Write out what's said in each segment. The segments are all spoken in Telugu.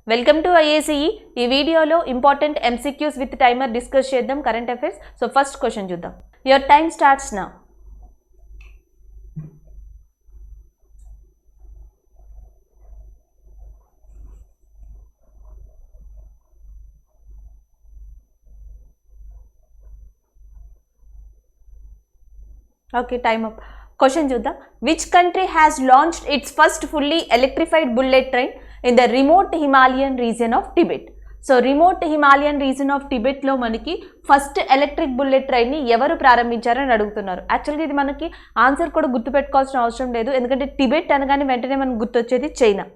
Welcome to IACE. ఈ వీడియోలో important MCQs with timer discuss చేద్దాం current affairs. So first question చూద్దాం. Your time starts now. Okay, time up. Question చూద్దాం. Which country has launched its first fully electrified bullet train in the remote Himalayan region of Tibet? So remote Himalayan region of టిబెట్లో మనకి ఫస్ట్ ఎలక్ట్రిక్ బుల్లెట్ ట్రైన్ని ఎవరు ప్రారంభించారని అడుగుతున్నారు. యాక్చువల్గా ఇది మనకి ఆన్సర్ కూడా గుర్తుపెట్టుకోవాల్సిన అవసరం లేదు, ఎందుకంటే టిబెట్ అనగానే వెంటనే మనకు గుర్తొచ్చేది చైనా.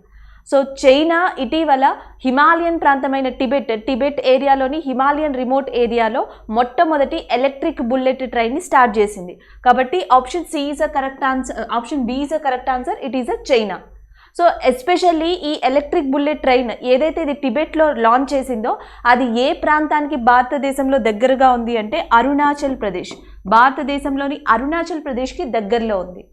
సో చైనా ఇటీవల హిమాలయన్ ప్రాంతమైన టిబెట్ ఏరియాలోని హిమాలయన్ రిమోట్ ఏరియాలో మొట్టమొదటి ఎలక్ట్రిక్ బుల్లెట్ ట్రైన్ని స్టార్ట్ చేసింది. కాబట్టి option C is a correct answer, option B is a correct answer. It is a China. So especially ఈ ఎలక్ట్రిక్ బుల్లెట్ ట్రైన్ ఏదైతే ఇది టిబెట్లో లాంచ్ చేసిందో అది ఏ ప్రాంతానికి భారతదేశంలో దగ్గరగా ఉంది అంటే అరుణాచల్ ప్రదేశ్. భారతదేశంలోని అరుణాచల్ ప్రదేశ్కి దగ్గరలో ఉంది.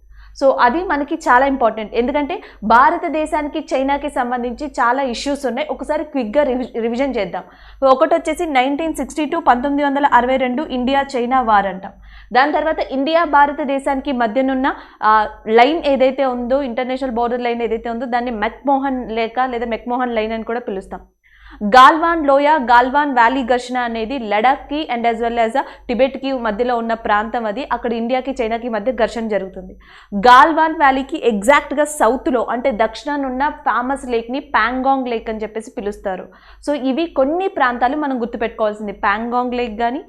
సో అది మనకి చాలా ఇంపార్టెంట్, ఎందుకంటే భారతదేశానికి చైనాకి సంబంధించి చాలా ఇష్యూస్ ఉన్నాయి. ఒకసారి క్విక్గా రివిజన్ చేద్దాం. ఒకటి వచ్చేసి 1962 1962 ఇండియా చైనా వార్ అంటాం. దాని తర్వాత ఇండియా భారతదేశానికి మధ్యనున్న లైన్ ఏదైతే ఉందో, ఇంటర్నేషనల్ బోర్డర్ లైన్ ఏదైతే ఉందో దాన్ని మెక్మోహన్ లేదా మెక్మోహన్ లైన్ అని కూడా పిలుస్తాం. గాల్వాన్ లోయ, గాల్వాన్ వ్యాలీ ఘర్షణ అనేది లడాఖ్కి అండ్ యాజ్ వెల్ యాజ్ టిబెట్కి మధ్యలో ఉన్న ప్రాంతం. అది అక్కడ ఇండియాకి చైనాకి మధ్య ఘర్షణ జరుగుతుంది. గాల్వాన్ వ్యాలీకి ఎగ్జాక్ట్గా సౌత్లో అంటే దక్షిణాన ఉన్న ఫేమస్ లేక్ని ప్యాంగాంగ్ లేక్ అని చెప్పేసి పిలుస్తారు. సో ఇవి కొన్ని ప్రాంతాలు మనం గుర్తుపెట్టుకోవాల్సింది. ప్యాంగాంగ్ లేక్ కానీ,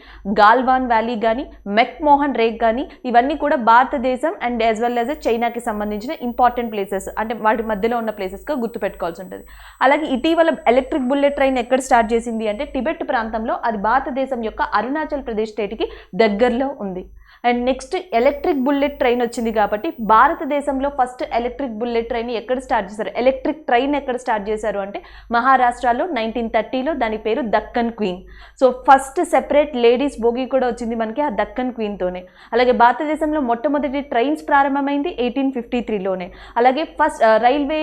గాల్వాన్ వ్యాలీ కానీ, మెక్మోహన్ లేక్ కానీ, ఇవన్నీ కూడా భారతదేశం అండ్ యాజ్ వెల్ యాజ్ చైనాకి సంబంధించిన ఇంపార్టెంట్ ప్లేసెస్, అంటే వాటి మధ్యలో ఉన్న ప్లేసెస్గా గుర్తుపెట్టుకోవాల్సి ఉంటుంది. అలాగే ఇటీవల ఎలక్ట్రిక్ బుల్లెట్ ట్రైన్ ఎక్కడ స్టార్ట్ చేసింది అంటే టిబెట్ ప్రాంతంలో. అది భారతదేశం యొక్క అరుణాచల్ ప్రదేశ్ స్టేట్కి దగ్గరలో ఉంది. And next electric bullet train వచ్చింది కాబట్టి భారతదేశంలో ఫస్ట్ ఎలక్ట్రిక్ బుల్లెట్ ట్రైన్ ఎక్కడ స్టార్ట్ చేశారు, ఎలక్ట్రిక్ ట్రైన్ ఎక్కడ స్టార్ట్ చేశారు అంటే మహారాష్ట్రలో 1930లో. దాని పేరు Deccan queen. So first separate ladies bogie కూడా వచ్చింది మనకి ఆ దక్కన్ క్వీన్తోనే. అలాగే భారతదేశంలో మొట్టమొదటి ట్రైన్స్ ప్రారంభమైంది 1853లోనే. అలాగే first railway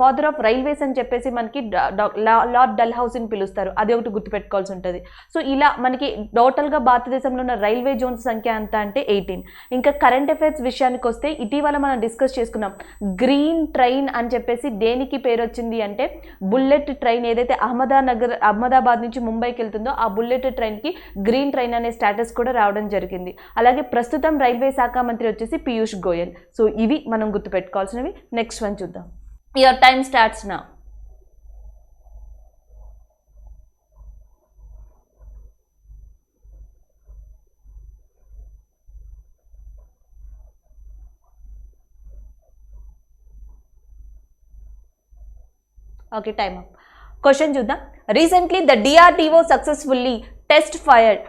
father of railways అని చెప్పేసి మనకి లార్డ్ డల్హౌసీని పిలుస్తారు. అది ఒకటి గుర్తుపెట్టుకోవాల్సి ఉంటుంది. సో ఇలా మనకి టోటల్గా భారతదేశంలో ఉన్న రైల్వే జోన్స్ సంఖ్య అంతా అంటే 18. ఇంకా కరెంట్ అఫైర్స్ విషయానికి వస్తే ఇటీవల మనం డిస్కస్ చేసుకున్నాం గ్రీన్ ట్రైన్ అని చెప్పేసి. దేనికి పేరు వచ్చింది అంటే బుల్లెట్ ట్రైన్ ఏదైతే అహ్మదాబాద్ నుంచి ముంబైకి వెళ్తుందో ఆ బుల్లెట్ ట్రైన్కి గ్రీన్ ట్రైన్ అనే స్టేటస్ కూడా రావడం జరిగింది. అలాగే ప్రస్తుతం రైల్వే శాఖ మంత్రి వచ్చేసి పీయూష్ గోయల్. సో ఇవి మనం గుర్తుపెట్టుకోవాల్సినవి. నెక్స్ట్ వన్ చూద్దాం. Your time starts now. Okay, time up. Question చూద్దాం. Recently the DRDO successfully test fired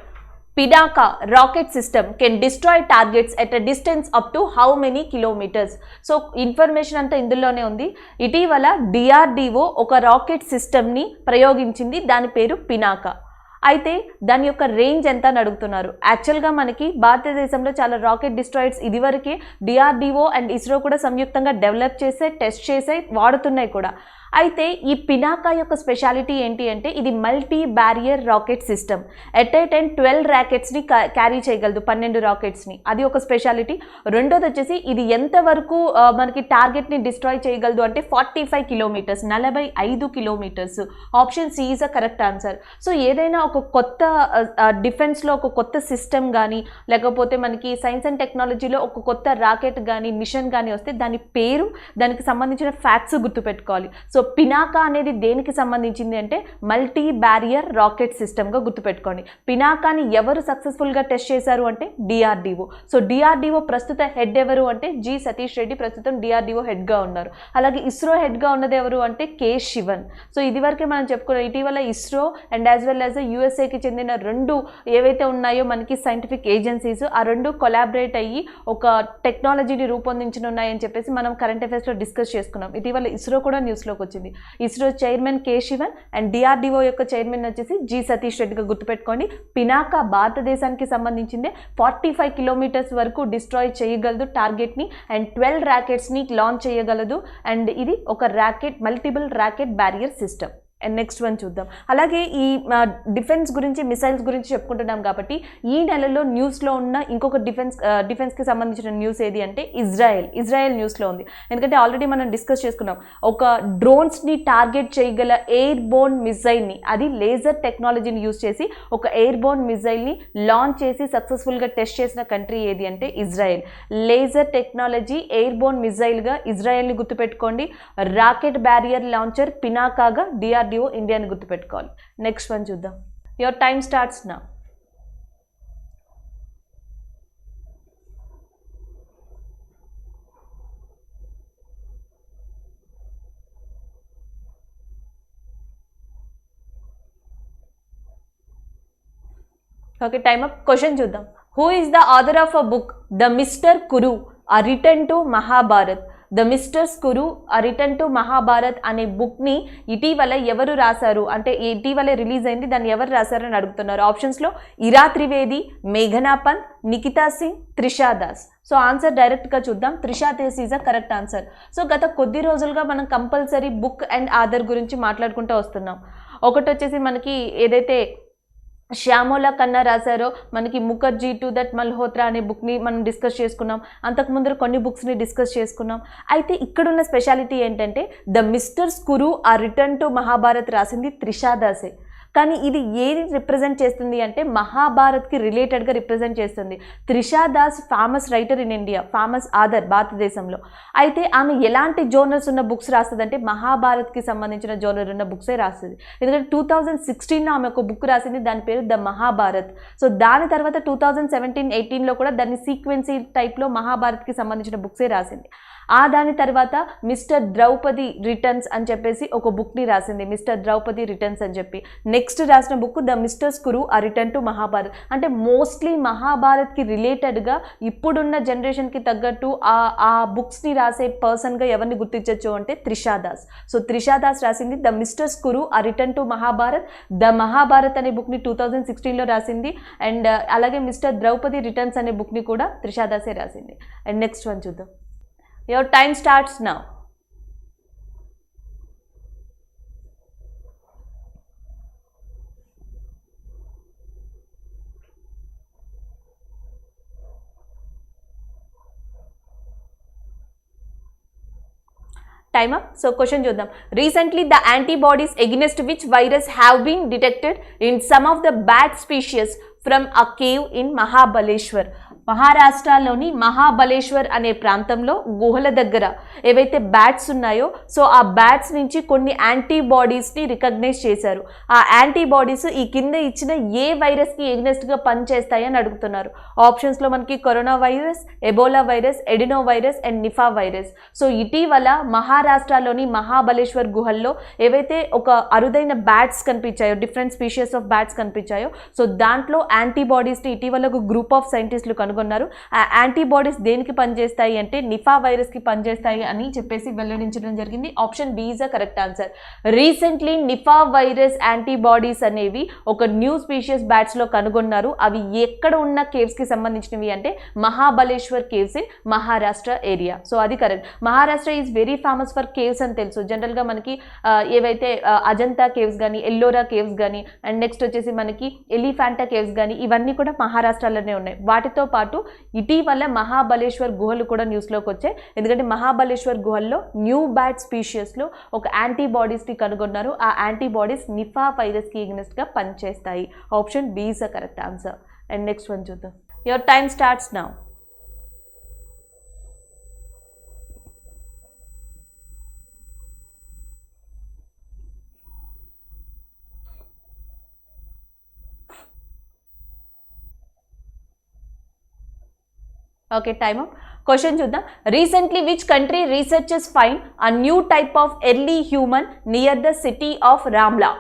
Pinaka rocket system can destroy targets at a distance up to how many kilometres? So information అంతా ఇందులోనే ఉంది. ఇటీవల DRDO ఒక రాకెట్ సిస్టమ్ని ప్రయోగించింది, దాని పేరు పినాకా. అయితే దాని యొక్క రేంజ్ ఎంత అని అడుగుతున్నారు. యాక్చువల్గా మనకి భారతదేశంలో చాలా రాకెట్ డిస్ట్రాయర్స్ ఇదివరకే DRDO అండ్ ఇస్రో కూడా సంయుక్తంగా డెవలప్ చేసే, టెస్ట్ చేసే, వాడుతున్నాయి కూడా. అయితే ఈ పినాకా యొక్క స్పెషాలిటీ ఏంటి అంటే ఇది multi barrier rocket system. At a time 12 రాకెట్స్ని క్యారీ చేయగలదు, 12 రాకెట్స్ని. అది ఒక స్పెషాలిటీ. రెండోది వచ్చేసి ఇది ఎంతవరకు మనకి టార్గెట్ని డిస్ట్రాయ్ చేయగలదు అంటే 45 kilometers, 45 kilometers. Option C is a correct answer. So ఏదైనా ఒక కొత్త డిఫెన్స్లో ఒక కొత్త సిస్టమ్ కానీ, లేకపోతే మనకి సైన్స్ అండ్ టెక్నాలజీలో ఒక కొత్త రాకెట్ కానీ, మిషన్ కానీ వస్తే దాని పేరు, దానికి సంబంధించిన ఫ్యాక్ట్స్ గుర్తుపెట్టుకోవాలి. సో పినాకా అనేది దేనికి సంబంధించింది అంటే మల్టీ బ్యారియర్ రాకెట్ సిస్టమ్గా గుర్తుపెట్టుకోండి. పినాకాని ఎవరు సక్సెస్ఫుల్గా టెస్ట్ చేశారు అంటే DRDO. సో DRDO ప్రస్తుత హెడ్ ఎవరు అంటే G సతీష్ రెడ్డి ప్రస్తుతం DRDO హెడ్గా ఉన్నారు. అలాగే ఇస్రో హెడ్గా ఉన్నది ఎవరు అంటే K శివన్. సో ఇదివరకే మనం చెప్పుకున్నాం ఇటీవల ISRO and as well as USAకి చెందిన 2 ఏవైతే ఉన్నాయో మనకి సైంటిఫిక్ ఏజెన్సీస్, ఆ 2 కొలాబరేట్ అయ్యి ఒక టెక్నాలజీని రూపొందించనున్నాయని చెప్పేసి మనం కరెంట్ అఫైర్స్లో డిస్కస్ చేసుకున్నాం. ఇటీవల ఇస్రో కూడా న్యూస్లోకి వచ్చింది. ISRO chairman K Sivan and DRDO యొక్క చైర్మన్ వచ్చేసి G సతీష్ రెడ్డిగా గుర్తుపెట్టుకోండి. పినాకా భారతదేశానికి సంబంధించిందే. 45 కిలోమీటర్స్ వరకు డిస్ట్రాయ్ చేయగలదు టార్గెట్ని అండ్ 12 రాకెట్స్ని లాంచ్ చేయగలదు. అండ్ ఇది ఒక rocket, multiple rocket barrier system. And next one చూద్దాం. అలాగే ఈ డిఫెన్స్ గురించి, మిసైల్స్ గురించి చెప్పుకుంటున్నాం కాబట్టి ఈ నెలలో న్యూస్లో ఉన్న ఇంకొక డిఫెన్స్కి సంబంధించిన న్యూస్ ఏది అంటే ఇజ్రాయెల్ న్యూస్లో ఉంది. ఎందుకంటే ఆల్రెడీ మనం డిస్కస్ చేసుకున్నాం, ఒక డ్రోన్స్ని టార్గెట్ చేయగల ఎయిర్ బోర్న్ మిసైల్ని, అది లేజర్ టెక్నాలజీని యూజ్ చేసి ఒక ఎయిర్ బోర్న్ మిసైల్ని లాంచ్ చేసి సక్సెస్ఫుల్గా టెస్ట్ చేసిన కంట్రీ ఏది అంటే Israel. Laser technology airborne మిసైల్గా ఇజ్రాయెల్ని గుర్తుపెట్టుకోండి. రాకెట్ బ్యారియర్ లాంచర్ పినాకాగా DRDO ఇండియాని గుర్తుపెట్టుకోవాలి. నెక్స్ట్ వన్ చూద్దాం. Your time starts now. Okay, time up. Question చూద్దాం. Who is the author of a book the mister Kuru a return to Mahabharat? The misters Kuru a return to Mahabharat అనే బుక్ని ఇటీవల ఎవరు రాశారు అంటే ఇటీవలే రిలీజ్ అయింది, దాన్ని ఎవరు రాశారు అని అడుగుతున్నారు. ఆప్షన్స్లో ఇరా త్రివేది, మేఘనా పంత్, నికితా సింగ్, త్రిషా దాస్. సో ఆన్సర్ డైరెక్ట్గా చూద్దాం. Trisha Das is a correct answer. So గత కొద్ది రోజులుగా మనం కంపల్సరీ బుక్ అండ్ ఆథర్ గురించి మాట్లాడుకుంటూ వస్తున్నాం. ఒకటి వచ్చేసి మనకి ఏదైతే శ్యామోలా కన్నా రాశారో, మనకి ముఖర్జీ టు దట్ మల్హోత్రా అనే బుక్ని మనం డిస్కస్ చేసుకున్నాం. అంతకుముందు కొన్ని బుక్స్ని డిస్కస్ చేసుకున్నాం. అయితే ఇక్కడున్న స్పెషాలిటీ ఏంటంటే ద మిస్టర్స్ కురు ఆ రిటర్న్ టు మహాభారత్ రాసింది త్రిషా దాసే. కానీ ఇది ఏది రిప్రజెంట్ చేస్తుంది అంటే మహాభారత్కి రిలేటెడ్గా రిప్రజెంట్ చేస్తుంది. Trisha Das famous writer in India, famous author భారతదేశంలో. అయితే ఆమె ఎలాంటి జోనర్స్ ఉన్న బుక్స్ రాస్తుంది అంటే మహాభారత్కి సంబంధించిన జోనర్ ఉన్న బుక్సే రాస్తుంది. ఎందుకంటే 2016లో ఆమె ఒక బుక్ రాసింది, దాని పేరు ద మహాభారత్. సో దాని తర్వాత 2017-18లో కూడా దాన్ని సీక్వెన్సీ టైప్లో మహాభారత్కి సంబంధించిన బుక్సే రాసింది. దాని తర్వాత మిస్టర్ ద్రౌపది రిటర్న్స్ అని చెప్పేసి ఒక బుక్ని రాసింది, మిస్టర్ ద్రౌపది రిటర్న్స్ అని చెప్పి. నెక్స్ట్ రాసిన బుక్ ద మిస్టర్స్ కురు ఆ రిటర్న్ టు మహాభారత్. అంటే మోస్ట్లీ మహాభారత్కి రిలేటెడ్గా ఇప్పుడున్న జనరేషన్కి తగ్గట్టు ఆ బుక్స్ని రాసే పర్సన్గా ఎవరిని గుర్తించవచ్చు అంటే త్రిషా దాస్. సో త్రిషా దాస్ రాసింది ద మిస్టర్స్ కురు ఆ return to Mahabharat. The Mahabharat అనే బుక్ని 2016లో రాసింది. అండ్ అలాగే మిస్టర్ ద్రౌపది రిటర్న్స్ అనే బుక్ని కూడా త్రిషా దాసే రాసింది. అండ్ నెక్స్ట్ వన్ చూద్దాం. Your time starts now. Time up. So question చూద్దాం. Recently the antibodies against which virus have been detected in some of the bat species from a cave in Mahabaleshwar. మహారాష్ట్రలోని మహాబలేశ్వర్ అనే ప్రాంతంలో గుహల దగ్గర ఏవైతే బ్యాట్స్ ఉన్నాయో, సో ఆ బ్యాట్స్ నుంచి కొన్ని యాంటీబాడీస్ని రికగ్నైజ్ చేశారు. ఆ యాంటీబాడీస్ ఈ కింద ఇచ్చిన ఏ వైరస్కి ఎగ్నెస్ట్గా పనిచేస్తాయి అని అడుగుతున్నారు. ఆప్షన్స్లో మనకి corona virus, Ebola virus, adeno virus and Nipah virus. So ఇటీవల మహారాష్ట్రలోని మహాబలేశ్వర్ గుహల్లో ఏవైతే ఒక అరుదైన బ్యాట్స్ కనిపించాయో, డిఫరెంట్ స్పీషియస్ ఆఫ్ బ్యాట్స్ కనిపించాయో, సో దాంట్లో యాంటీబాడీస్ని ఇటీవల ఒక గ్రూప్ ఆఫ్ సైంటిస్టులు కనుగొన్నారు. ఆ యాంటీబాడీస్ దేనికి పనిచేస్తాయి అంటే నిఫా వైరస్కి పనిచేస్తాయి అని చెప్పేసి వెల్లడించడం జరిగింది. Option B is a correct answer. Recently Nipah virus antibodies అనేవి ఒక న్యూ స్పీషియస్ బ్యాట్స్లో కనుగొన్నారు. అవి ఎక్కడ ఉన్న కేవ్స్కి సంబంధించినవి అంటే Mahabaleshwar caves in Maharashtra area. So అది correct. Maharashtra is very famous for caves అని తెలుసు. జనరల్గా మనకి ఏవైతే అజంతా కేవ్స్ కానీ, ఎల్లోరా కేవ్స్ కానీ, అండ్ నెక్స్ట్ వచ్చేసి మనకి ఎలిఫాంటా కేవ్స్ కానీ, ఇవన్నీ కూడా మహారాష్ట్రలోనే ఉన్నాయి. వాటితో పాటు ఇటీవల మహాబలేశ్వర్ గుహలు కూడా న్యూస్లోకి వచ్చాయి. ఎందుకంటే మహాబలేశ్వర్ గుహల్లో న్యూ బ్యాట్ స్పీషియస్లో ఒక యాంటీబాడీస్ని కనుగొన్నారు. ఆ యాంటీబాడీస్ నిఫా వైరస్కి ఎగ్నెస్ట్గా పనిచేస్తాయి. Option B is the correct answer. And next one చూద్దాం. Your time starts now. Okay, time up. Question చూద్దాం. Recently which country researchers find a new type of early human near the city of Ramla?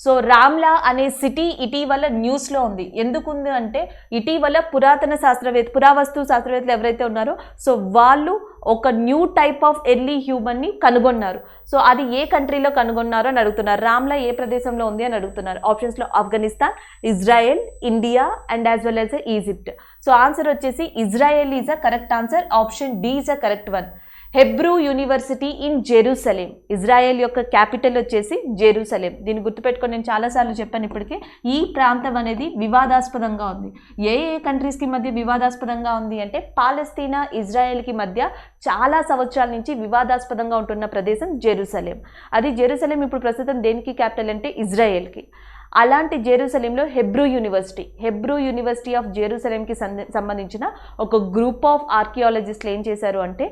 So Ramla అనే సిటీ ఇటీవల న్యూస్లో ఉంది. ఎందుకు ఉంది అంటే ఇటీవల పురావస్తు శాస్త్రవేత్తలు ఎవరైతే ఉన్నారో సో వాళ్ళు ఒక న్యూ టైప్ ఆఫ్ ఎర్లీ హ్యూమన్ని కనుగొన్నారు. సో అది ఏ కంట్రీలో కనుగొన్నారో అని అడుగుతున్నారు. రామ్లా ఏ ప్రదేశంలో ఉంది అని అడుగుతున్నారు. ఆప్షన్స్లో Afghanistan, Israel, India and as well as Egypt. So answer వచ్చేసి Israel is a correct answer. Option D is a correct one. Hebrew university in Jerusalem. Israel యొక్క క్యాపిటల్ వచ్చేసి జెరూసలేం. దీన్ని గుర్తుపెట్టుకొని నేను చాలాసార్లు చెప్పాను ఇప్పటికే. ఈ ప్రాంతం అనేది వివాదాస్పదంగా ఉంది. ఏ కంట్రీస్కి మధ్య వివాదాస్పదంగా ఉంది అంటే పాలస్తీనా ఇజ్రాయెల్కి మధ్య చాలా సంవత్సరాల నుంచి వివాదాస్పదంగా ఉంటున్న ప్రదేశం జెరూసలేం. అది జెరూసలేం ఇప్పుడు ప్రస్తుతం దేనికి క్యాపిటల్ అంటే ఇజ్రాయెల్కి. అలాంటి జెరూసలేంలో హెబ్రూ యూనివర్సిటీ ఆఫ్ జెరూసలేంకి సంబంధించిన ఒక గ్రూప్ ఆఫ్ ఆర్కియాలజిస్టులు ఏం చేశారు అంటే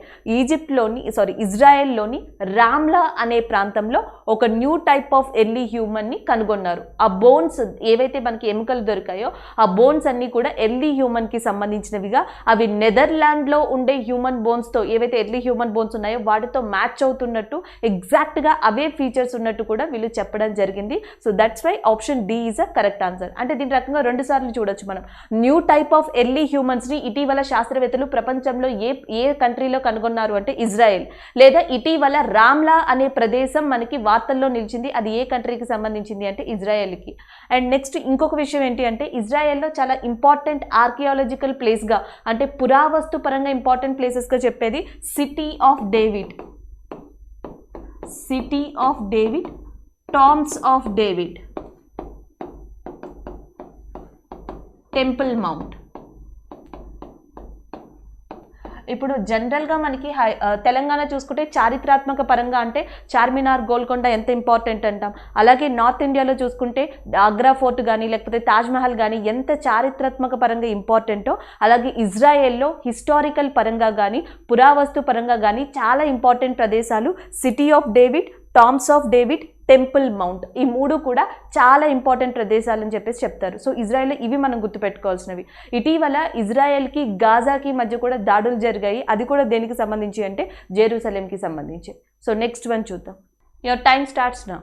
ఇజ్రాయెల్లోని రామ్లా అనే ప్రాంతంలో ఒక న్యూ టైప్ ఆఫ్ ఎర్లీ హ్యూమన్ని కనుగొన్నారు. ఆ బోన్స్ ఏవైతే మనకి ఎముకలు దొరికాయో ఆ బోన్స్ అన్నీ కూడా ఎర్లీ హ్యూమన్కి సంబంధించినవిగా, అవి నెదర్లాండ్లో ఉండే హ్యూమన్ బోన్స్తో ఏవైతే ఎర్లీ హ్యూమన్ బోన్స్ ఉన్నాయో వాటితో మ్యాచ్ అవుతున్నట్టు, ఎగ్జాక్ట్గా అవే ఫీచర్స్ ఉన్నట్టు కూడా వీళ్ళు చెప్పడం జరిగింది. So that's why option D is a correct answer. అంటే దీని రకంగా 2 సార్లు చూడొచ్చు మనం. న్యూ టైప్ ఆఫ్ ఎర్లీ హ్యూమన్స్ని ఇటీవల శాస్త్రవేత్తలు ప్రపంచంలో ఏ కంట్రీలో కనుగొన్నారు అంటే ఇజ్రాయెల్. లేదా ఇటీవల రామ్లా అనే ప్రదేశం మనకి వార్తల్లో నిలిచింది, అది ఏ కంట్రీకి సంబంధించింది అంటే ఇజ్రాయెల్కి. అండ్ నెక్స్ట్ ఇంకొక విషయం ఏంటి అంటే ఇజ్రాయెల్లో చాలా ఇంపార్టెంట్ ఆర్కియాలజికల్ ప్లేస్గా, అంటే పురావస్తు పరంగా ఇంపార్టెంట్ ప్లేసెస్గా చెప్పేది city of David, Toms of David, temple mount. ఇప్పుడు జనరల్గా మనకి తెలంగాణ చూసుకుంటే చారిత్రాత్మక పరంగా అంటే చార్మినార్, గోల్కొండ ఎంత ఇంపార్టెంట్ అంటాం. అలాగే నార్త్ ఇండియాలో చూసుకుంటే ఆగ్రా ఫోర్ట్ కానీ లేకపోతే తాజ్మహల్ కానీ ఎంత చారిత్రాత్మక పరంగా ఇంపార్టెంటో, అలాగే ఇజ్రాయెల్లో హిస్టారికల్ పరంగా కానీ పురావస్తు పరంగా కానీ చాలా ఇంపార్టెంట్ ప్రదేశాలు city of David, Toms of David, temple mount. ఈ 3 కూడా చాలా ఇంపార్టెంట్ ప్రదేశాలు అని చెప్పేసి చెప్తారు. సో ఇజ్రాయెల్లో ఇవి మనం గుర్తుపెట్టుకోవాల్సినవి. ఇటీవల ఇజ్రాయెల్కి గాజాకి మధ్య కూడా దాడులు జరిగాయి. అది కూడా దేనికి సంబంధించి అంటే జెరూసలేంకి సంబంధించి. సో నెక్స్ట్ వన్ చూద్దాం. Your time starts now.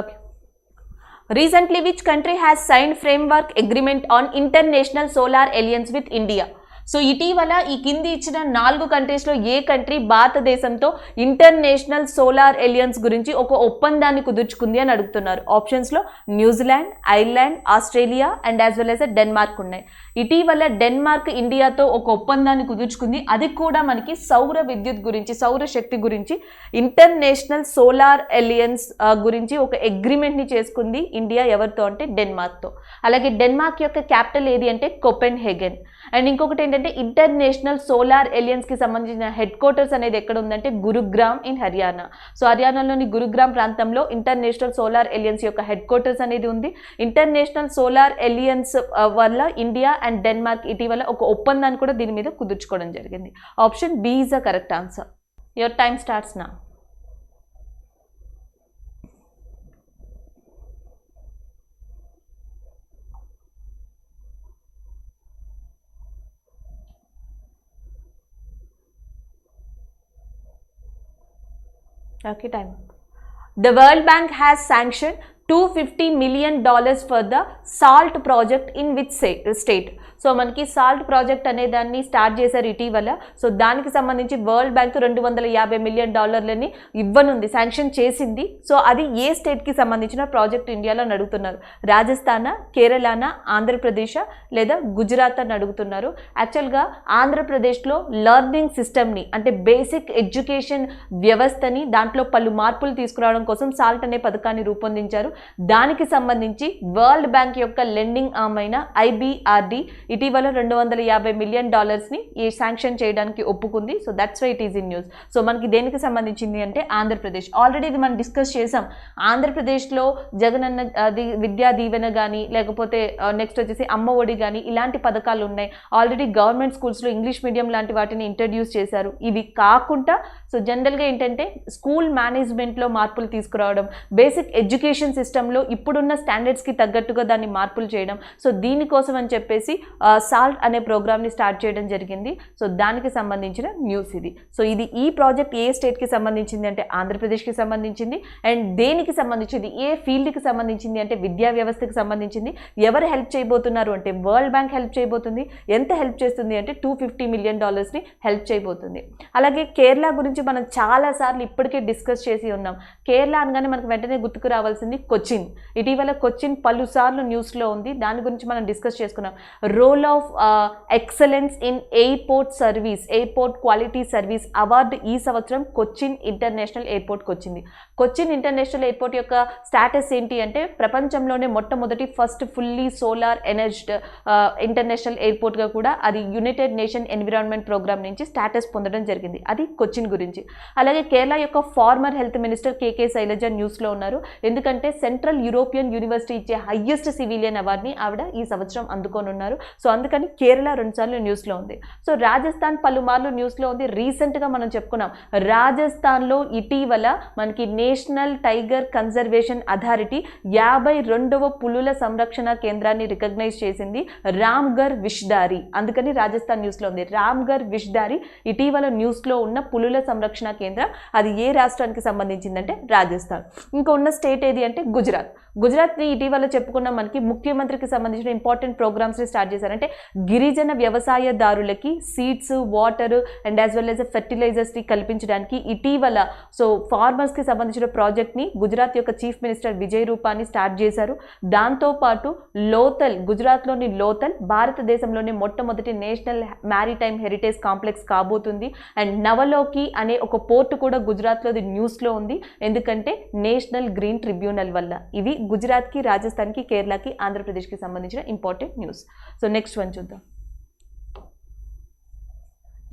Okay. Recently, which country has signed framework agreement on international solar alliance with India? So ఇటీవల ఈ కింది ఇచ్చిన 4 కంట్రీస్లో ఏ కంట్రీ భారతదేశంతో ఇంటర్నేషనల్ సోలార్ ఎలియన్స్ గురించి ఒక ఒప్పందాన్ని కుదుర్చుకుంది అని అడుగుతున్నారు. ఆప్షన్స్లో New Zealand, Ireland, Australia and as well as Denmark ఉన్నాయి. ఇటీవల డెన్మార్క్ ఇండియాతో ఒక ఒప్పందాన్ని కుదుర్చుకుంది. అది కూడా మనకి సౌర విద్యుత్ గురించి, సౌర శక్తి గురించి, ఇంటర్నేషనల్ సోలార్ ఎలియన్స్ గురించి ఒక అగ్రిమెంట్ని చేసుకుంది ఇండియా. ఎవరితో అంటే డెన్మార్క్తో. అలాగే డెన్మార్క్ యొక్క క్యాపిటల్ ఏది అంటే కోపెన్హేగన్. అండ్ ఇంకొకటి ఏంటంటే ఇంటర్నేషనల్ సోలార్ ఎలియన్స్కి సంబంధించిన హెడ్ క్వార్టర్స్ అనేది ఎక్కడ ఉందంటే గురుగ్రామ్ ఇన్ హర్యానా. సో హర్యానాలోని గురుగ్రామ్ ప్రాంతంలో ఇంటర్నేషనల్ సోలార్ ఎలియన్స్ యొక్క హెడ్ క్వార్టర్స్ అనేది ఉంది. ఇంటర్నేషనల్ సోలార్ ఎలియన్స్ వల్ల ఇండియా అండ్ డెన్మార్క్ ఇటీవల ఒక ఒప్పందాన్ని కూడా దీని మీద కుదుర్చుకోవడం జరిగింది. Option B is the correct answer. Your time starts now. Okay, time. The World Bank has sanctioned $250 million for the SALT project in which state? So మనకి సాల్ట్ ప్రాజెక్ట్ అనే దాన్ని స్టార్ట్ చేశారు ఇటీవల. సో దానికి సంబంధించి వరల్డ్ బ్యాంక్ $250 మిలియన్ ఇవ్వనుంది, శాంక్షన్ చేసింది. సో అది ఏ స్టేట్కి సంబంధించిన ప్రాజెక్ట్ ఇండియాలో అని అడుగుతున్నారు. రాజస్థానా, కేరళనా, ఆంధ్రప్రదేశ్ లేదా గుజరాత్ అని అడుగుతున్నారు. యాక్చువల్గా ఆంధ్రప్రదేశ్లో లెర్నింగ్ సిస్టమ్ని అంటే బేసిక్ ఎడ్యుకేషన్ వ్యవస్థని దాంట్లో పలు మార్పులు తీసుకురావడం కోసం సాల్ట్ అనే పథకాన్ని రూపొందించారు. దానికి సంబంధించి వరల్డ్ బ్యాంక్ యొక్క లెండింగ్ ఆర్మ్ అయిన IBRD ఇటీవల $250 మిలియన్ ఈ శాంక్షన్ చేయడానికి ఒప్పుకుంది. So that's why it is in news. So మనకి దేనికి సంబంధించింది అంటే ఆంధ్రప్రదేశ్. ఆల్రెడీ ఇది మనం డిస్కస్ చేసాం. ఆంధ్రప్రదేశ్లో జగనన్న విద్యా దీవెన కానీ లేకపోతే నెక్స్ట్ వచ్చేసి అమ్మ ఒడి కానీ ఇలాంటి పథకాలు ఉన్నాయి. ఆల్రెడీ గవర్నమెంట్ స్కూల్స్లో ఇంగ్లీష్ మీడియం లాంటి వాటిని ఇంట్రడ్యూస్ చేశారు. ఇవి కాకుండా సో జనరల్గా ఏంటంటే స్కూల్ మేనేజ్మెంట్లో మార్పులు తీసుకురావడం, బేసిక్ ఎడ్యుకేషన్ సిస్టంలో ఇప్పుడున్న స్టాండర్డ్స్కి తగ్గట్టుగా దాన్ని మార్పులు చేయడం. సో దీనికోసం అని చెప్పేసి సాల్ట్ అనే ప్రోగ్రామ్ని స్టార్ట్ చేయడం జరిగింది. సో దానికి సంబంధించిన న్యూస్ ఇది. సో ఇది ఈ ప్రాజెక్ట్ ఏ స్టేట్కి సంబంధించింది అంటే ఆంధ్రప్రదేశ్కి సంబంధించింది. అండ్ దేనికి సంబంధించింది, ఏ ఫీల్డ్కి సంబంధించింది అంటే విద్యా వ్యవస్థకి సంబంధించింది. ఎవరు హెల్ప్ చేయబోతున్నారు అంటే వరల్డ్ బ్యాంక్ హెల్ప్ చేయబోతుంది. ఎంత హెల్ప్ చేస్తుంది అంటే $250 million హెల్ప్ చేయబోతుంది. అలాగే కేరళ గురించి మనం చాలాసార్లు ఇప్పటికే డిస్కస్ చేసి ఉన్నాం. కేరళ అనగానే మనకు వెంటనే గుర్తుకు రావాల్సింది కొచ్చిన్. ఇటీవల కొచ్చిన్ పలుసార్లు న్యూస్లో ఉంది. దాని గురించి మనం డిస్కస్ చేసుకున్నాం. Role of excellence in airport service, airport quality service award ఈ సంవత్సరం కొచ్చిన్ ఇంటర్నేషనల్ ఎయిర్పోర్ట్కి వచ్చింది. కొచ్చిన్ ఇంటర్నేషనల్ ఎయిర్పోర్ట్ యొక్క స్టాటస్ ఏంటి అంటే ప్రపంచంలోనే మొట్టమొదటి first fully solar energised international ఎయిర్పోర్ట్గా కూడా అది యునైటెడ్ నేషన్ ఎన్విరాన్మెంట్ ప్రోగ్రామ్ నుంచి స్టాటస్ పొందడం జరిగింది. అది కొచ్చిన్ గురించి. అలాగే కేరళ యొక్క former health minister K K Shailaja న్యూస్లో ఉన్నారు. ఎందుకంటే సెంట్రల్ యూరోపియన్ యూనివర్సిటీ ఇచ్చే హైయెస్ట్ సివిలియన్ అవార్డుని ఆవిడ ఈ సంవత్సరం అందుకోనున్నారు. సో అందుకని కేరళ 2 సార్లు న్యూస్లో ఉంది. సో రాజస్థాన్ పలుమార్లు న్యూస్లో ఉంది. రీసెంట్గా మనం చెప్పుకున్నాం, రాజస్థాన్లో ఇటీవల మనకి నేషనల్ టైగర్ కన్జర్వేషన్ అథారిటీ 52వ పులుల సంరక్షణ కేంద్రాన్ని రికగ్నైజ్ చేసింది, రామ్గర్ విష్దారి. అందుకని రాజస్థాన్ న్యూస్లో ఉంది. రామ్గర్ విష్దారి ఇటీవల న్యూస్లో ఉన్న పులుల సంరక్షణ కేంద్రం. అది ఏ రాష్ట్రానికి సంబంధించిందంటే రాజస్థాన్. ఇంకా ఉన్న స్టేట్ ఏది అంటే గుజరాత్. గుజరాత్ని ఇటీవల చెప్పుకున్నాం, మనకి ముఖ్యమంత్రికి సంబంధించిన ఇంపార్టెంట్ ప్రోగ్రామ్స్ని స్టార్ట్ చేశారు. అంటే గిరిజన వ్యవసాయదారులకి seeds, water and as well as ఫెర్టిలైజర్స్ని కల్పించడానికి ఇటీవల సో ఫార్మర్స్కి సంబంధించిన ప్రాజెక్ట్ని గుజరాత్ యొక్క chief minister Vijay Rupani start చేశారు. దాంతోపాటు లోతల్, గుజరాత్లోని లోతల్ భారతదేశంలోని మొట్టమొదటి నేషనల్ మ్యారిటైమ్ హెరిటేజ్ కాంప్లెక్స్ కాబోతుంది. అండ్ నవలోకి అనే ఒక పోర్టు కూడా గుజరాత్లో న్యూస్లో ఉంది. ఎందుకంటే నేషనల్ గ్రీన్ ట్రిబ్యునల్ వల్ల. ఇవి గుజరాత్కి, రాజస్థాన్కి, కేరళకి, ఆంధ్రప్రదేశ్కి సంబంధించిన important news. So next one చూద్దాం.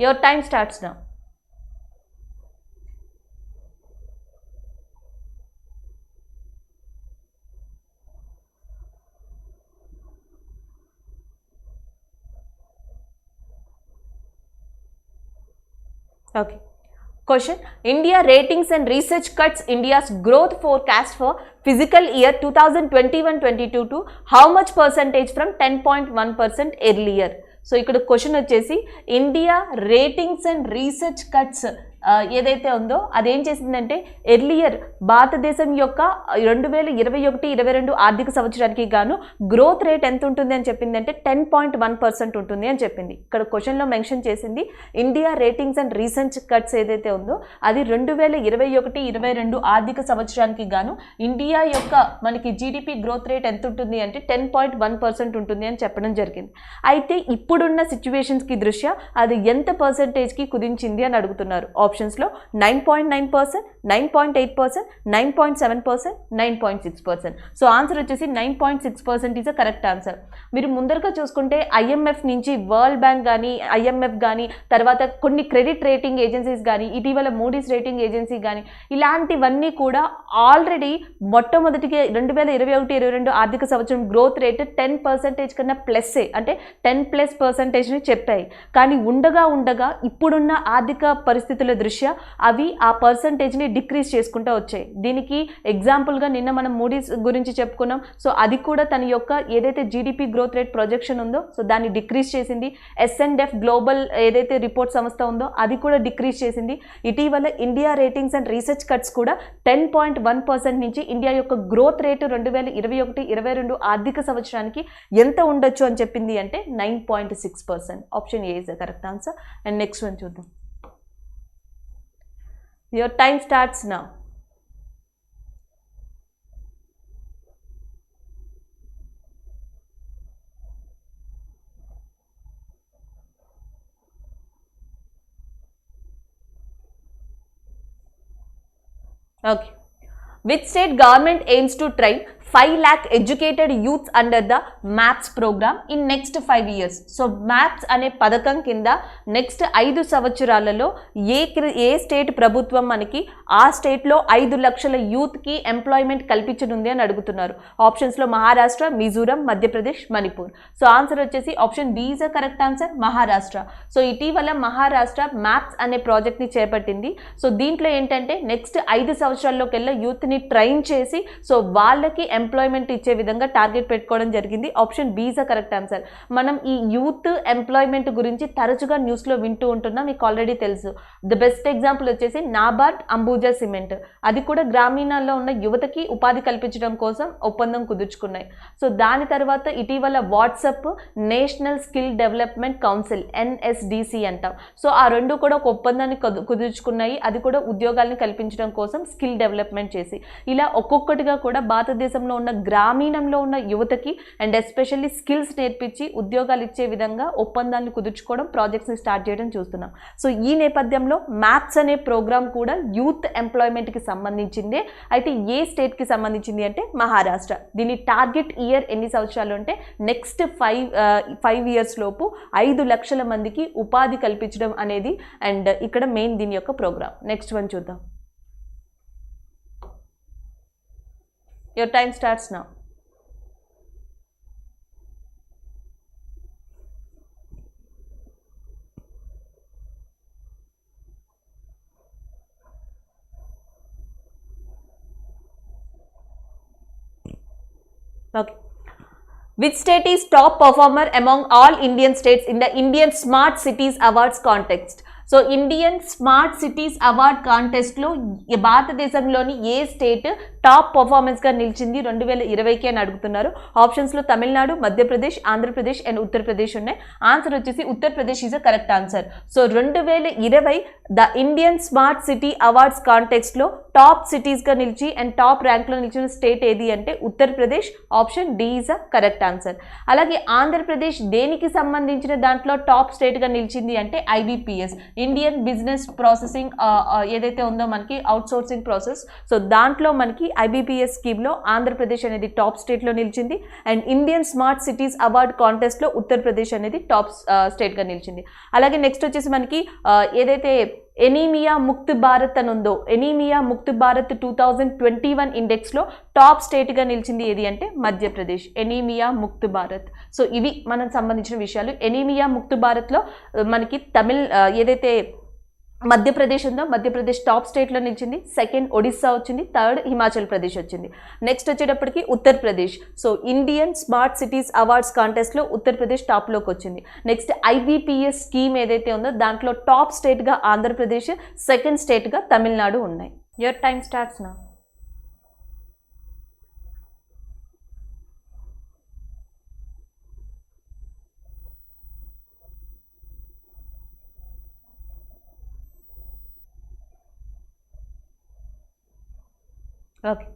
Your time starts now. Okay. Question: India Ratings and Research cuts India's growth forecast for fiscal year 2021-22 to how much percentage from 10.1% earlier? So ఇక్కడ క్వశ్చన్ వచ్చేసి India ratings and research cuts ఏదైతే ఉందో అదేం చేసిందంటే ఎర్లియర్ భారతదేశం యొక్క 2021-22 ఆర్థిక సంవత్సరానికి గాను గ్రోత్ రేట్ ఎంత ఉంటుంది అని చెప్పిందంటే 10.1% ఉంటుంది అని చెప్పింది. ఇక్కడ క్వశ్చన్లో మెన్షన్ చేసింది India ratings and research cuts ఏదైతే ఉందో అది 2021-22 ఆర్థిక సంవత్సరానికి గాను ఇండియా యొక్క మనకి జీడిపి గ్రోత్ రేట్ ఎంత ఉంటుంది అంటే 10.1% ఉంటుంది అని చెప్పడం జరిగింది. అయితే ఇప్పుడున్న సిచ్యువేషన్స్కి దృష్ట్యా అది ఎంత పర్సెంటేజ్కి కుదించింది అని అడుగుతున్నారు. ఆప్షన్స్లో 9.9%, 9.8%, 9.7%, 9.6%. సో ఆన్సర్ వచ్చేసి 9.6% ఈజ్ అ కరెక్ట్ ఆన్సర్. మీరు ముందరగా చూసుకుంటే ఐఎంఎఫ్ నుంచి వరల్డ్ బ్యాంక్ కానీ, ఐఎంఎఫ్ కానీ, తర్వాత కొన్ని క్రెడిట్ రేటింగ్ ఏజెన్సీస్ కానీ, ఇటీవల మూడీస్ రేటింగ్ ఏజెన్సీ కానీ, ఇలాంటివన్నీ కూడా ఆల్రెడీ మొట్టమొదటిగా 2021-22 ఆర్థిక సంవత్సరం గ్రోత్ రేట్ 10% కన్నా ప్లస్సే, అంటే 10+%ని చెప్పాయి. కానీ ఉండగా ఇప్పుడున్న ఆర్థిక పరిస్థితుల దృష్ట్యా అవి ఆ పర్సంటేజ్ని డిక్రీజ్ చేసుకుంటూ వచ్చాయి. దీనికి ఎగ్జాంపుల్గా నిన్న మనం మూడీస్ గురించి చెప్పుకున్నాం. సో అది కూడా తన యొక్క ఏదైతే జీడిపి గ్రోత్ రేట్ ప్రొజెక్షన్ ఉందో సో దాన్ని డిక్రీజ్ చేసింది. S&F గ్లోబల్ ఏదైతే రిపోర్ట్ సంస్థ ఉందో అది కూడా డిక్రీజ్ చేసింది. ఇటీవల India ratings and research cuts కూడా 10.1% నుంచి ఇండియా యొక్క గ్రోత్ రేటు 2021-22 ఆర్థిక సంవత్సరానికి ఎంత ఉండొచ్చు అని చెప్పింది అంటే 9.6%. Option A is the correct answer. And next one చూద్దాం. Your time starts now. Okay. Which state government aims to try 5 lakh educated youths under the MAPS program in next 5 years. So MAPS అనే పథకం కింద నెక్స్ట్ 5 సంవత్సరాలలో ఏ స్టేట్ ప్రభుత్వం మనకి ఆ స్టేట్లో 5 లక్షల యూత్కి ఎంప్లాయ్మెంట్ కల్పించనుంది అని అడుగుతున్నారు. ఆప్షన్స్లో మహారాష్ట్ర, మిజోరం, మధ్యప్రదేశ్, మణిపూర్. సో ఆన్సర్ వచ్చేసి option B is a correct answer, Maharashtra. So ఇటీవల మహారాష్ట్ర MAPS అనే ప్రాజెక్ట్ని చేపట్టింది. సో దీంట్లో ఏంటంటే నెక్స్ట్ 5 సంవత్సరాల్లోకెల్లా యూత్ని ట్రైన్ చేసి సో వాళ్ళకి ఎంప్లాయ్మెంట్ ఇచ్చే విధంగా టార్గెట్ పెట్టుకోవడం జరిగింది. Option B is the correct answer. మనం ఈ యూత్ ఎంప్లాయ్మెంట్ గురించి తరచుగా న్యూస్లో వింటూ ఉంటున్నాం, మీకు ఆల్రెడీ తెలుసు. ద బెస్ట్ ఎగ్జాంపుల్ వచ్చేసి నాబార్డ్ అంబుజా సిమెంట్, అది కూడా గ్రామీణాల్లో ఉన్న యువతకి ఉపాధి కల్పించడం కోసం ఒప్పందం కుదుర్చుకున్నాయి. సో దాని తర్వాత ఇటీవల WhatsApp national skill development council NSDC అంటాం. సో ఆ రెండు కూడా ఒక ఒప్పందాన్ని కుదుర్చుకున్నాయి, అది కూడా ఉద్యోగాలను కల్పించడం కోసం స్కిల్ డెవలప్మెంట్ చేసి. ఇలా ఒక్కొక్కటిగా కూడా భారతదేశంలో ఉన్న గ్రామీణంలో ఉన్న యువతకి అండ్ ఎస్పెషల్లీ స్కిల్స్ నేర్పించి ఉద్యోగాలు ఇచ్చే విధంగా ఒప్పందాన్ని కుదుర్చుకోవడం, ప్రాజెక్ట్స్ని స్టార్ట్ చేయడం చూస్తున్నాం. సో ఈ నేపథ్యంలో MAPS అనే ప్రోగ్రామ్ కూడా యూత్ ఎంప్లాయ్మెంట్కి సంబంధించిందే. అయితే ఏ స్టేట్కి సంబంధించింది అంటే మహారాష్ట్ర. దీని టార్గెట్ ఇయర్ ఎన్ని సంవత్సరాలు అంటే నెక్స్ట్ 5 years లోపు 5 లక్షల మందికి ఉపాధి కల్పించడం అనేది అండ్ ఇక్కడ మెయిన్ దీని యొక్క ప్రోగ్రామ్. నెక్స్ట్ వన్ చూద్దాం. Your time starts now. Okay. Which state is top performer among all Indian states in the Indian Smart Cities Awards context? So Indian smart cities award కాంటెస్ట్లో భారతదేశంలోని ఏ స్టేట్ టాప్ పర్ఫార్మెన్స్గా నిలిచింది 2020కి అని అడుగుతున్నారు. ఆప్షన్స్లో తమిళనాడు, మధ్యప్రదేశ్, ఆంధ్రప్రదేశ్ అండ్ ఉత్తరప్రదేశ్ ఉన్నాయి. ఆన్సర్ వచ్చేసి Uttar Pradesh is a correct answer. So 2020 the Indian smart city awards కాంటెక్స్ట్లో టాప్ సిటీస్గా నిలిచి అండ్ టాప్ ర్యాంక్లో నిలిచిన స్టేట్ ఏది అంటే Uttar Pradesh. Option D is a correct answer. అలాగే ఆంధ్రప్రదేశ్ దేనికి సంబంధించిన దాంట్లో టాప్ స్టేట్గా నిలిచింది అంటే IBPS, ఇండియన్ బిజినెస్ ప్రాసెసింగ్ ఏదైతే ఉందో మనకి అవుట్సోర్సింగ్ ప్రాసెస్. సో దాంట్లో మనకి IBPS స్కీమ్లో ఆంధ్రప్రదేశ్ అనేది టాప్ స్టేట్లో నిలిచింది and Indian smart cities award కాంటెస్ట్లో ఉత్తరప్రదేశ్ అనేది టాప్ స్టేట్గా నిలిచింది. అలాగే నెక్స్ట్ వచ్చేసి మనకి ఏదైతే ఎనీమియా ముక్త్ భారత్ అని ఉందో, ఎనీమియా ముక్త్ భారత్ 2021 ఇండెక్స్లో టాప్ స్టేట్గా నిలిచింది ఏది అంటే మధ్యప్రదేశ్, ఎనీమియా ముక్త్ భారత్. సో ఇవి మనకు సంబంధించిన విషయాలు. ఎనీమియా ముక్త్ భారత్లో మనకి ఏదైతే మధ్యప్రదేశ్ ఉందో మధ్యప్రదేశ్ టాప్ స్టేట్లో నిలిచింది. సెకండ్ ఒడిస్సా వచ్చింది, థర్డ్ హిమాచల్ ప్రదేశ్ వచ్చింది. నెక్స్ట్ వచ్చేటప్పటికి Uttar Pradesh. So Indian smart cities awards కాంటెస్ట్లో ఉత్తరప్రదేశ్ టాప్లోకి వచ్చింది. నెక్స్ట్ IBPS స్కీమ్ ఏదైతే ఉందో దాంట్లో టాప్ స్టేట్గా ఆంధ్రప్రదేశ్, సెకండ్ స్టేట్గా తమిళనాడు ఉన్నాయి. Your time starts now. Okay.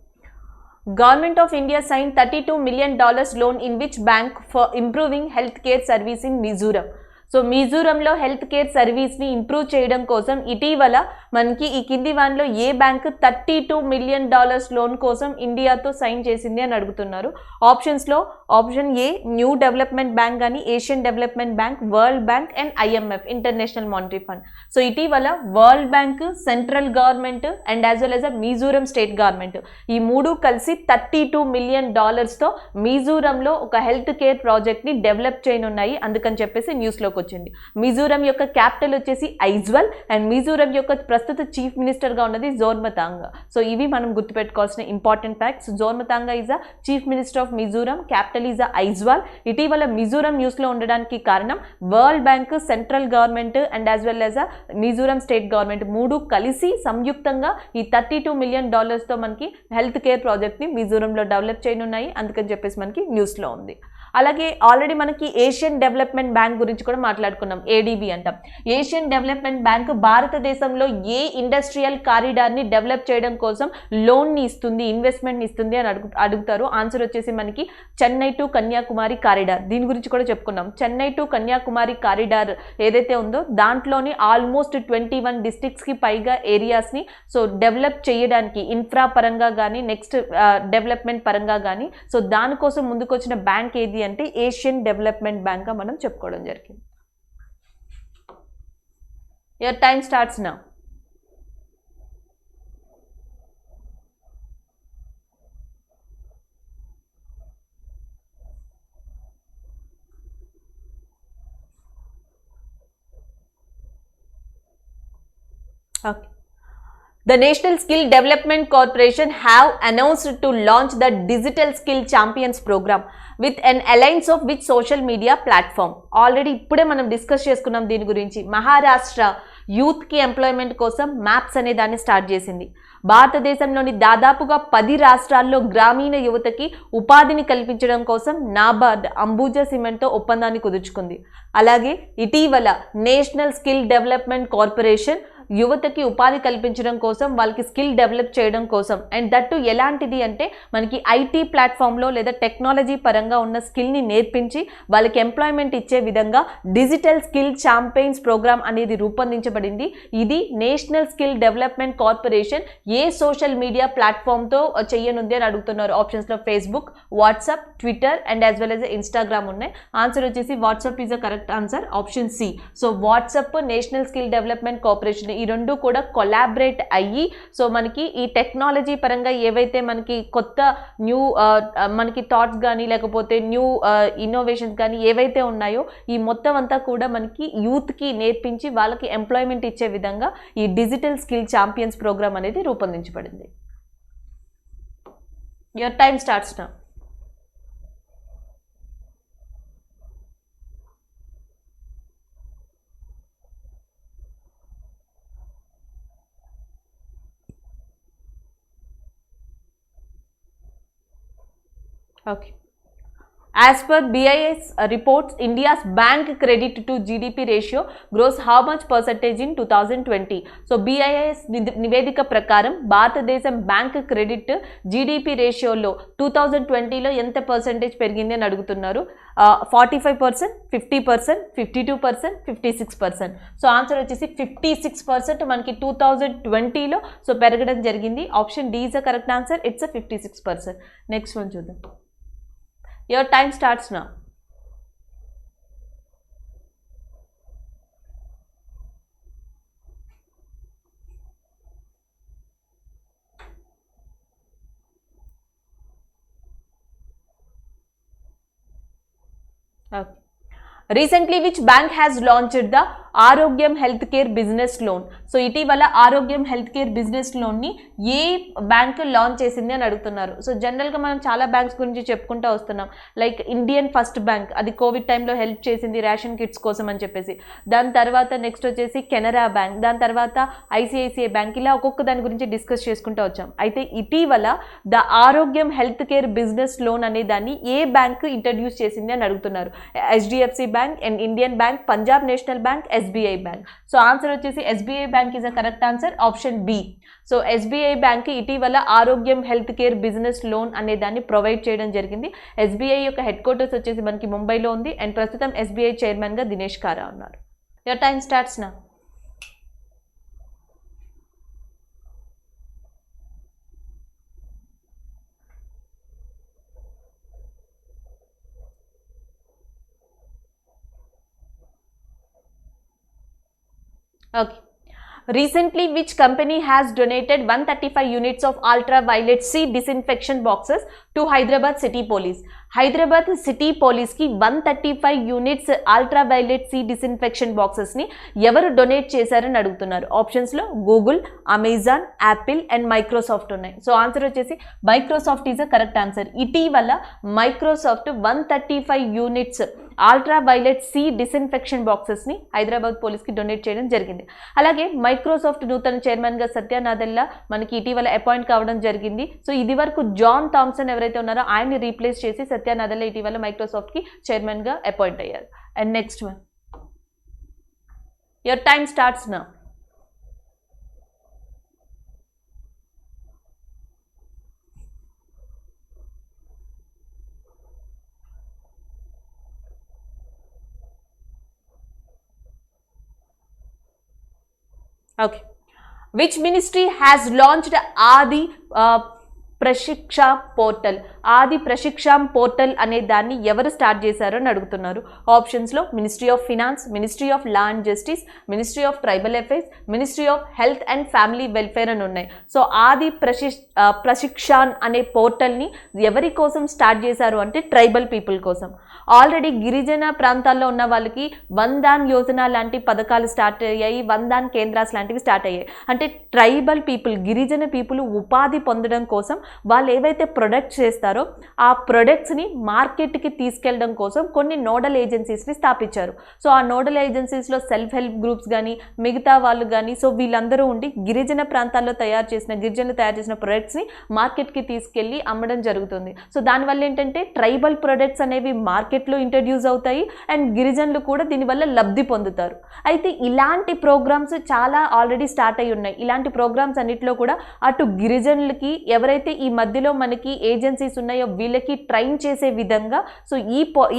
Government of India signed $32 million loan in which bank for improving healthcare service in Mizoram? So మిజోరంలో హెల్త్ కేర్ సర్వీస్ని ఇంప్రూవ్ చేయడం కోసం ఇటీవల మనకి ఈ కింది వాన్లో ఏ బ్యాంక్ $32 million లోన్ కోసం ఇండియాతో సైన్ చేసింది అని అడుగుతున్నారు. ఆప్షన్స్లో option A new development bank కానీ, Asian development bank, world bank and IMF international monetary fund. So ఇటీవల world bank, central government and as well as a Mizoram state government ఈ మూడు కలిసి $32 million మిజోరంలో ఒక హెల్త్ కేర్ ప్రాజెక్ట్ని డెవలప్ చేయనున్నాయి. అందుకని చెప్పేసి న్యూస్లోకి వచ్చింది. మిజోరం యొక్క క్యాపిటల్ వచ్చేసి ఐజ్వాల్ అండ్ మిజోరం యొక్క ప్రస్తుత చీఫ్ మినిస్టర్గా ఉన్నది జోర్మతాంగా. సో ఇవి మనం గుర్తుపెట్టుకోవాల్సిన important facts. Zoramthanga is a chief minister of Mizoram, capital is a Aizawl. ఇటీవల మిజోరం న్యూస్లో ఉండడానికి కారణం world bank, central government and as well as a Mizoram state government మూడు కలిసి సంయుక్తంగా ఈ $32 million మనకి హెల్త్ కేర్ ప్రాజెక్ట్ని మిజోరంలో డెవలప్ చేయనున్నాయి. అందుకని చెప్పేసి మనకి న్యూస్లో ఉంది. అలాగే ఆల్రెడీ మనకి ఏషియన్ డెవలప్మెంట్ బ్యాంక్ గురించి కూడా మాట్లాడుకున్నాం, ఏడీబీ అంటాం. ఏషియన్ డెవలప్మెంట్ బ్యాంక్ భారతదేశంలో ఏ ఇండస్ట్రియల్ కారిడార్ని డెవలప్ చేయడం కోసం లోన్ని ఇస్తుంది, ఇన్వెస్ట్మెంట్ని ఇస్తుంది అని అడుగుతారు. ఆన్సర్ వచ్చేసి మనకి చెన్నై టు కన్యాకుమారి కారిడార్. దీని గురించి కూడా చెప్పుకున్నాం. చెన్నై టు కన్యాకుమారి కారిడార్ ఏదైతే ఉందో దాంట్లోని ఆల్మోస్ట్ 21 డిస్ట్రిక్ట్స్కి పైగా ఏరియాస్ని సో డెవలప్ చేయడానికి ఇన్ఫ్రా పరంగా కానీ నెక్స్ట్ డెవలప్మెంట్ పరంగా కానీ సో దానికోసం ముందుకు వచ్చిన బ్యాంక్ ఏది అంటే ఏషియన్ డెవలప్మెంట్ బ్యాంక్ గా మనం చెప్పుకోవడం జరిగింది. Your time starts now. Okay. The National Skill Development Corporation have announced to launch the Digital Skill Champions program with an alliance of which social media platform. Already ఇప్పుడే మనం డిస్కస్ చేసుకున్నాం దీని గురించి. మహారాష్ట్ర యూత్కి ఎంప్లాయ్మెంట్ కోసం మ్యాప్స్ అనే దాన్ని స్టార్ట్ చేసింది. భారతదేశంలోని దాదాపుగా 10 రాష్ట్రాల్లో గ్రామీణ యువతకి ఉపాధిని కల్పించడం కోసం నాబార్డ్ అంబుజా సిమెంట్తో ఒప్పందాన్ని కుదుర్చుకుంది. అలాగే ఇటీవల నేషనల్ స్కిల్ డెవలప్మెంట్ కార్పొరేషన్ యువతకి ఉపాధి కల్పించడం కోసం వాళ్ళకి స్కిల్ డెవలప్ చేయడం కోసం అండ్ దట్టు ఎలాంటిది అంటే మనకి ఐటీ ప్లాట్ఫామ్లో లేదా టెక్నాలజీ పరంగా ఉన్న స్కిల్ని నేర్పించి వాళ్ళకి ఎంప్లాయ్మెంట్ ఇచ్చే విధంగా డిజిటల్ స్కిల్ ఛాంపియన్స్ ప్రోగ్రామ్ అనేది రూపొందించబడింది. ఇది నేషనల్ స్కిల్ డెవలప్మెంట్ కార్పొరేషన్ ఏ సోషల్ మీడియా ప్లాట్ఫామ్తో చేయనుంది అని అడుగుతున్నారు. ఆప్షన్స్లో Facebook, WhatsApp, Twitter and as well as Instagram ఉన్నాయి. ఆన్సర్ వచ్చేసి WhatsApp is a correct answer, option C. So WhatsApp, national skill development corporation ఈ రెండు కూడా కొలాబరేట్ అయ్యి సో మనకి ఈ టెక్నాలజీ పరంగా ఏవైతే మనకి కొత్త న్యూ మనకి థాట్స్ కానీ లేకపోతే న్యూ ఇన్నోవేషన్స్ కానీ ఏవైతే ఉన్నాయో ఈ మొత్తం అంతా కూడా మనకి యూత్కి నేర్పించి వాళ్ళకి ఎంప్లాయ్మెంట్ ఇచ్చే విధంగా ఈ డిజిటల్ స్కిల్ ఛాంపియన్స్ ప్రోగ్రామ్ అనేది రూపొందించబడింది. Your time starts now. Okay. As per BIS reports, India's bank credit to GDP ratio grows how much percentage in 2020? So BIS నివేదిక ప్రకారం భారతదేశం బ్యాంక్ క్రెడిట్ జీడిపి రేషియోలో 2020లో ఎంత పర్సెంటేజ్ పెరిగింది అని అడుగుతున్నారు. 45%, 50%, 52%, 56%. సో ఆన్సర్ వచ్చేసి 56% మనకి 2020లో సో పెరగడం జరిగింది. Option D is the correct answer. It's 56%. Next one చూద్దాం. Your time starts now. Okay. Recently, which bank has launched the ఆరోగ్యం health care business loan? So ఇటీవల ఆరోగ్యం హెల్త్ కేర్ బిజినెస్ లోన్ని ఏ బ్యాంక్ లాంచ్ చేసింది అని అడుగుతున్నారు. సో జనరల్గా మనం చాలా బ్యాంక్స్ గురించి చెప్పుకుంటూ వస్తున్నాం. లైక్ ఇండియన్ ఫస్ట్ బ్యాంక్, అది కోవిడ్ టైంలో హెల్ప్ చేసింది రేషన్ కిట్స్ కోసం అని చెప్పేసి. దాని తర్వాత నెక్స్ట్ వచ్చేసి కెనరా బ్యాంక్, దాని తర్వాత ఐసిఐసిఐ బ్యాంక్, ఇలా ఒక్కొక్క దాని గురించి డిస్కస్ చేసుకుంటూ వచ్చాం. అయితే ఇటీవల ద ఆరోగ్యం హెల్త్ కేర్ బిజినెస్ లోన్ అనే దాన్ని ఏ బ్యాంక్ ఇంట్రడ్యూస్ చేసింది అని అడుగుతున్నారు. HDFC bank and Indian bank, Punjab national bank, SBI bank. So answer వచ్చేసి SBI bank is a correct answer, option B. So SBI bank ఇటీవల ఆరోగ్యం హెల్త్ కేర్ బిజినెస్ లోన్ అనే దాన్ని ప్రొవైడ్ చేయడం జరిగింది. ఎస్బీఐ యొక్క హెడ్ క్వార్టర్స్ వచ్చేసి మనకి ముంబైలో ఉంది అండ్ ప్రస్తుతం ఎస్బీఐ చైర్మన్ గా దినేష్ కారా ఉన్నారు. Your time starts now. Okay. Recently, which company has donated 135 units of ultraviolet C disinfection boxes to Hyderabad City Police? Hyderabad city పోలీస్కి 135 యూనిట్స్ అల్ట్రావైలెట్ సి డిస్ఇన్ఫెక్షన్ బాక్సెస్ని ఎవరు డొనేట్ చేశారని అడుగుతున్నారు. ఆప్షన్స్లో Google, Amazon, Apple and Microsoft ఉన్నాయి. సో ఆన్సర్ వచ్చేసి Microsoft is a correct answer. ఇటీవల Microsoft 135 units ultra violet C disinfection బాక్సెస్ని హైదరాబాద్ పోలీస్కి డొనేట్ చేయడం జరిగింది. అలాగే మైక్రోసాఫ్ట్ నూతన చైర్మన్గా సత్య నాదెల్లా మనకి ఇటీవల అపాయింట్ కావడం జరిగింది. సో ఇది వరకు జాన్ థామ్సన్ ఎవరైతే ఉన్నారో ఆయన్ని రీప్లేస్ చేసి సత్య నాదెల్లా ఇటీవల మైక్రోసాఫ్ట్కి చైర్మన్గా అపాయింట్ అయ్యారు. And next one, your time starts now. Okay. Which ministry has launched Adi Prashiksha portal? Adi Prashikshan portal అనే దాన్ని ఎవరు స్టార్ట్ చేశారో అని అడుగుతున్నారు. ఆప్షన్స్లో ministry of finance, ministry of law and justice, ministry of tribal affairs, ministry of health and family welfare అని ఉన్నాయి. సో ఆది ప్రశిక్షాన్ అనే పోర్టల్ని ఎవరి కోసం స్టార్ట్ చేశారు అంటే ట్రైబల్ పీపుల్ కోసం. ఆల్రెడీ గిరిజన ప్రాంతాల్లో ఉన్న వాళ్ళకి వన్దాన్ యోజన లాంటి పథకాలు స్టార్ట్ అయ్యాయి, వన్దాన్ కేంద్రాస్ లాంటివి స్టార్ట్ అయ్యాయి. అంటే ట్రైబల్ పీపుల్, గిరిజన పీపుల్ ఉపాధి పొందడం కోసం వాళ్ళు ఏవైతే ప్రొడక్ట్స్ చేస్తారో ఆ ప్రొడక్ట్స్ని మార్కెట్కి తీసుకెళ్ళడం కోసం కొన్ని నోడల్ ఏజెన్సీస్ని స్థాపించారు. సో ఆ నోడల్ ఏజెన్సీస్లో సెల్ఫ్ హెల్ప్ గ్రూప్స్ కానీ మిగతా వాళ్ళు కానీ సో వీళ్ళందరూ ఉండి గిరిజనులు తయారు చేసిన ప్రొడక్ట్స్ని మార్కెట్కి తీసుకెళ్ళి అమ్మడం జరుగుతుంది. సో దానివల్ల ఏంటంటే ట్రైబల్ ప్రొడక్ట్స్ అనేవి మార్కెట్లో ఇంట్రడ్యూస్ అవుతాయి అండ్ గిరిజనులు కూడా దీనివల్ల లబ్ధి పొందుతారు. అయితే ఇలాంటి ప్రోగ్రామ్స్ చాలా ఆల్రెడీ స్టార్ట్ అయి ఉన్నాయి. ఇలాంటి ప్రోగ్రామ్స్ అన్నింటిలో కూడా అటు గిరిజనులకి ఎవరైతే ఈ మధ్యలో మనకి ఏజెన్సీస్ ఉన్నాయో వీళ్ళకి ట్రైన్ చేసే విధంగా సో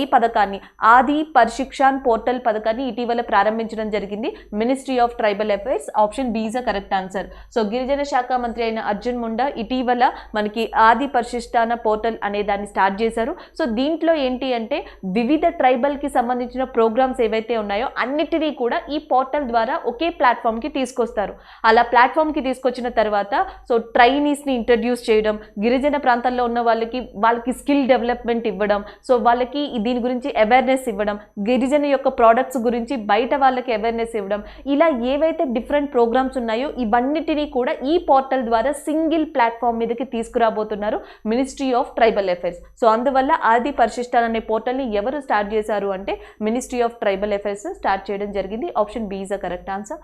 ఈ పథకాన్ని ఆది ప్రశిక్షణ్ పోర్టల్ పథకాన్ని ఇటీవల ప్రారంభించడం జరిగింది ministry of tribal affairs. Option B is the correct answer. So గిరిజన శాఖ మంత్రి అయిన అర్జున్ ముండా ఇటీవల మనకి ఆది ప్రశిక్షణ పోర్టల్ అనే దాన్ని స్టార్ట్ చేశారు. సో దీంట్లో ఏంటి అంటే వివిధ ట్రైబల్కి సంబంధించిన ప్రోగ్రామ్స్ ఏవైతే ఉన్నాయో అన్నిటినీ కూడా ఈ పోర్టల్ ద్వారా ఒకే ప్లాట్ఫామ్కి తీసుకొస్తారు. అలా ప్లాట్ఫామ్కి తీసుకొచ్చిన తర్వాత సో ట్రైనీస్ని ఇంట్రడ్యూస్ చేయడం, గిరిజన ప్రాంతాల్లో ఉన్న వాళ్ళకి స్కిల్ డెవలప్మెంట్ ఇవ్వడం, సో వాళ్ళకి దీని గురించి అవేర్నెస్ ఇవ్వడం, గిరిజన యొక్క ప్రోడక్ట్స్ గురించి బయట వాళ్ళకి అవేర్నెస్ ఇవ్వడం, ఇలా ఏవైతే డిఫరెంట్ ప్రోగ్రామ్స్ ఉన్నాయో ఇవన్నిటినీ కూడా ఈ పోర్టల్ ద్వారా సింగిల్ ప్లాట్ఫామ్ మీదకి తీసుకురాబోతున్నారు ministry of tribal affairs. So అందువల్ల ఆది పరిశిష్టన్ అనే పోర్టల్ని ఎవరు స్టార్ట్ చేశారు అంటే ministry of tribal affairs start చేయడం జరిగింది. Option B is the correct answer.